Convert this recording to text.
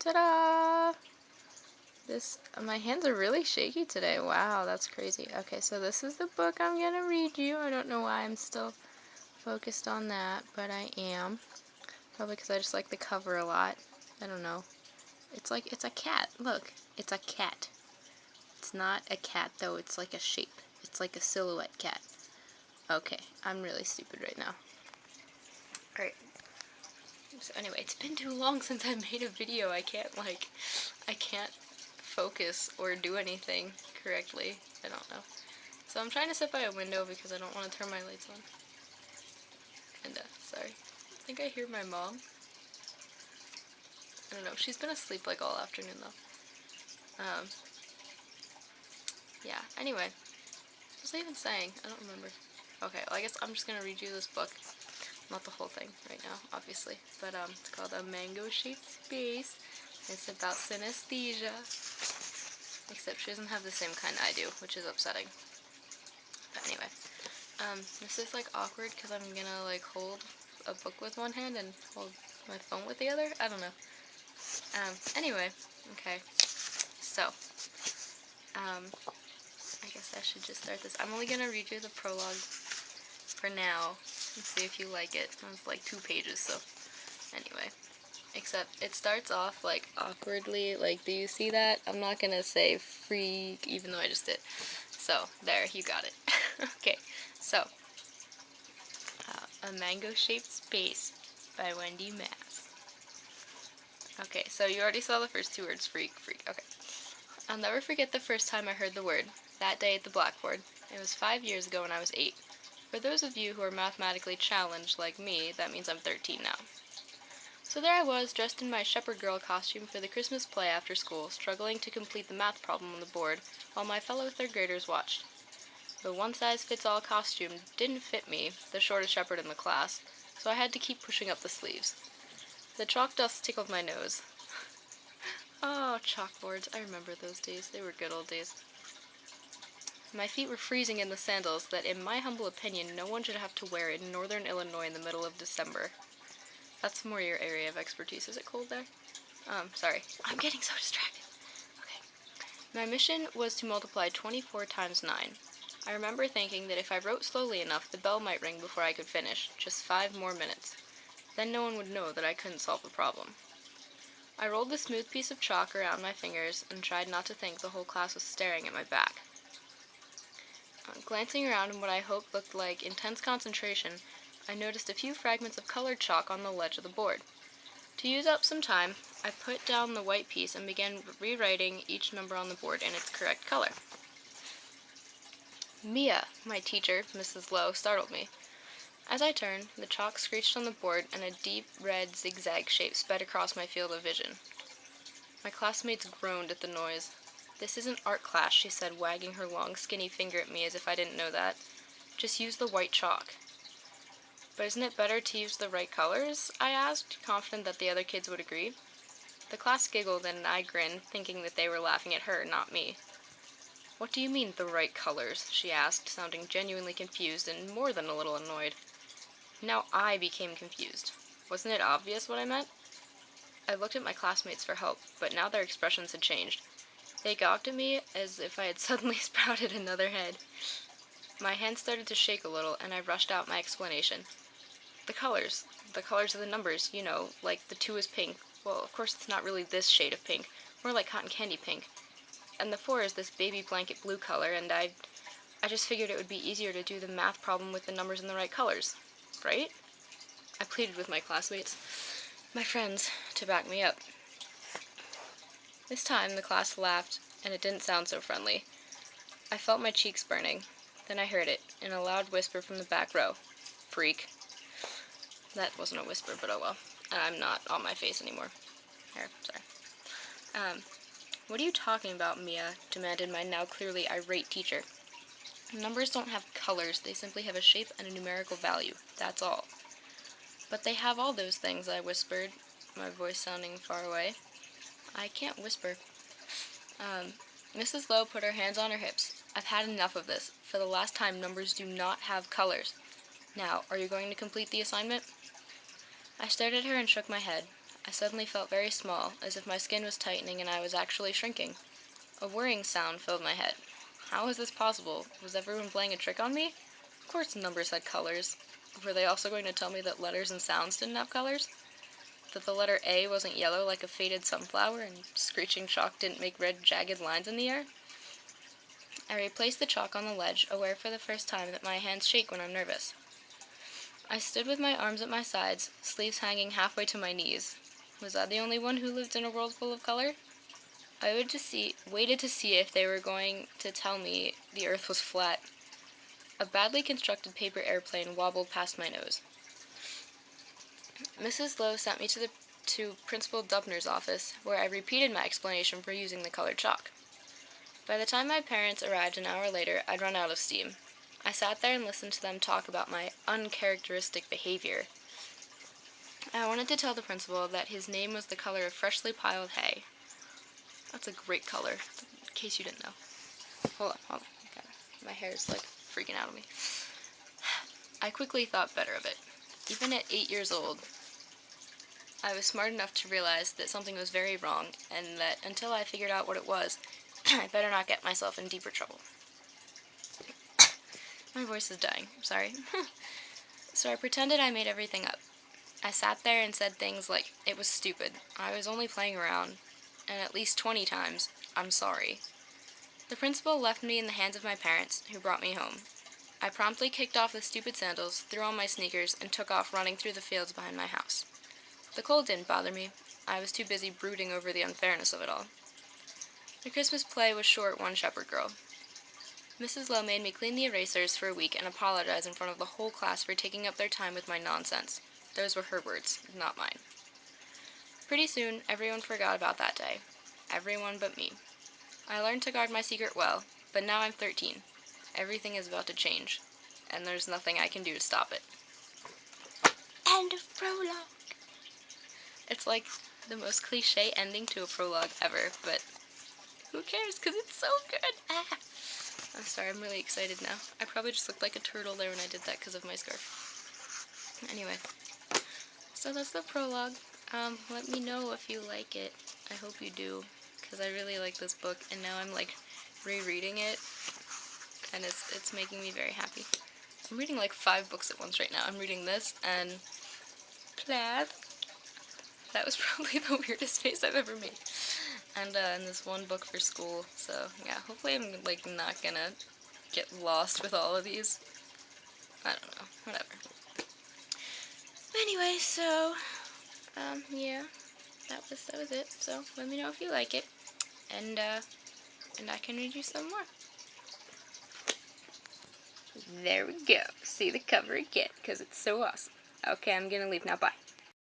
Ta-da! My hands are really shaky today. Wow, that's crazy. Okay, so this is the book I'm gonna read you. I don't know why I'm still focused on that, but I am. Probably because I just like the cover a lot. I don't know. It's a cat. Look, it's a cat. It's not a cat though, it's like a shape. It's like a silhouette cat. Okay, I'm really stupid right now. Alright. So anyway, it's been too long since I made a video. I can't focus or do anything correctly. I don't know. So I'm trying to sit by a window because I don't want to turn my lights on. And sorry. I think I hear my mom. I don't know. She's been asleep like all afternoon though. Yeah. Anyway, what was I even saying? I don't remember. Okay, well I guess I'm just gonna read you this book. Not the whole thing right now, obviously. But it's called A Mango-Shaped Space. It's about synesthesia. Except she doesn't have the same kind I do, which is upsetting. But anyway, this is like awkward because I'm gonna like hold a book with one hand and hold my phone with the other. I don't know. Anyway, okay. So, I guess I should just start this. I'm only gonna read you the prologue for now and see if you like it. It's like 2 pages, so anyway. Except it starts off like awkwardly, like do you see that? I'm not gonna say freak even though I just did. So, there, you got it. Okay, so, A Mango-Shaped Space by Wendy Mass. Okay, so you already saw the first 2 words, freak, freak, okay. I'll never forget the first time I heard the word, that day at the blackboard. It was 5 years ago when I was 8. For those of you who are mathematically challenged like me, that means I'm 13 now. So there I was, dressed in my shepherd girl costume for the Christmas play after school, struggling to complete the math problem on the board, while my fellow 3rd graders watched. The one-size-fits-all costume didn't fit me, the shortest shepherd in the class, so I had to keep pushing up the sleeves. The chalk dust tickled my nose. Oh, chalkboards, I remember those days. They were good old days. My feet were freezing in the sandals that, in my humble opinion, no one should have to wear in northern Illinois in the middle of December. That's more your area of expertise. Is it cold there? Sorry. I'm getting so distracted. Okay. My mission was to multiply 24 times 9. I remember thinking that if I wrote slowly enough, the bell might ring before I could finish. Just 5 more minutes. Then no one would know that I couldn't solve the problem. I rolled the smooth piece of chalk around my fingers and tried not to think the whole class was staring at my back. Glancing around in what I hoped looked like intense concentration, I noticed a few fragments of colored chalk on the ledge of the board. To use up some time, I put down the white piece and began rewriting each number on the board in its correct color. Mia, my teacher, Mrs. Lowe, startled me. As I turned, the chalk screeched on the board and a deep red zigzag shape sped across my field of vision. My classmates groaned at the noise. "This isn't art class," she said, wagging her long, skinny finger at me as if I didn't know that. "Just use the white chalk." "But isn't it better to use the right colors?" I asked, confident that the other kids would agree. The class giggled and I grinned, thinking that they were laughing at her, not me. "What do you mean, the right colors?" she asked, sounding genuinely confused and more than a little annoyed. Now I became confused. Wasn't it obvious what I meant? I looked at my classmates for help, but now their expressions had changed. They gawked at me as if I had suddenly sprouted another head. My hand started to shake a little, and I rushed out my explanation. The colors of the numbers, you know, like the 2 is pink. Well, of course it's not really this shade of pink, more like cotton candy pink. And the 4 is this baby blanket blue color, and I just figured it would be easier to do the math problem with the numbers in the right colors. Right? I pleaded with my classmates, my friends, to back me up. This time the class laughed, and it didn't sound so friendly. I felt my cheeks burning. Then I heard it, in a loud whisper from the back row. "Freak." That wasn't a whisper, but oh well. I'm not on my face anymore. Here, sorry. What are you talking about, Mia?" demanded my now clearly irate teacher. "Numbers don't have colors, they simply have a shape and a numerical value. That's all." "But they have all those things," I whispered, my voice sounding far away. I can't whisper. Mrs. Lowe put her hands on her hips. "I've had enough of this. For the last time, numbers do not have colors. Now, are you going to complete the assignment?" I stared at her and shook my head. I suddenly felt very small, as if my skin was tightening and I was actually shrinking. A whirring sound filled my head. How was this possible? Was everyone playing a trick on me? Of course numbers had colors. Were they also going to tell me that letters and sounds didn't have colors? That the letter A wasn't yellow like a faded sunflower and screeching chalk didn't make red jagged lines in the air? I replaced the chalk on the ledge, aware for the first time that my hands shake when I'm nervous. I stood with my arms at my sides, sleeves hanging halfway to my knees. Was I the only one who lived in a world full of color? I waited to see if they were going to tell me the earth was flat. A badly constructed paper airplane wobbled past my nose. Mrs. Lowe sent me to Principal Dubner's office, where I repeated my explanation for using the colored chalk. By the time my parents arrived an hour later, I'd run out of steam. I sat there and listened to them talk about my uncharacteristic behavior. I wanted to tell the principal that his name was the color of freshly piled hay. That's a great color, in case you didn't know. Hold on. Okay. My hair's like freaking out on me. I quickly thought better of it. Even at 8 years old, I was smart enough to realize that something was very wrong, and that until I figured out what it was, I better not get myself in deeper trouble. My voice is dying. I'm sorry. So I pretended I made everything up. I sat there and said things like, it was stupid, I was only playing around, and at least 20 times, I'm sorry. The principal left me in the hands of my parents, who brought me home. I promptly kicked off the stupid sandals, threw on my sneakers, and took off running through the fields behind my house. The cold didn't bother me. I was too busy brooding over the unfairness of it all. The Christmas play was short one shepherd girl. Mrs. Lowe made me clean the erasers for a week and apologize in front of the whole class for taking up their time with my nonsense. Those were her words, not mine. Pretty soon, everyone forgot about that day. Everyone but me. I learned to guard my secret well, but now I'm 13. Everything is about to change, and there's nothing I can do to stop it. End of prologue. It's like the most cliche ending to a prologue ever, but who cares, because it's so good. I'm sorry, I'm really excited now. I probably just looked like a turtle there when I did that because of my scarf. Anyway, so that's the prologue. Let me know if you like it. I hope you do, because I really like this book, and now I'm like rereading it, and it's making me very happy. I'm reading like 5 books at once right now. I'm reading this and Plaid. That was probably the weirdest face I've ever made. And this one book for school. So yeah, hopefully I'm like not gonna get lost with all of these. I don't know, whatever. Anyway, so yeah, that was it. So let me know if you like it, and I can read you some more. There we go. See the cover again, because it's so awesome. Okay, I'm gonna leave now. Bye.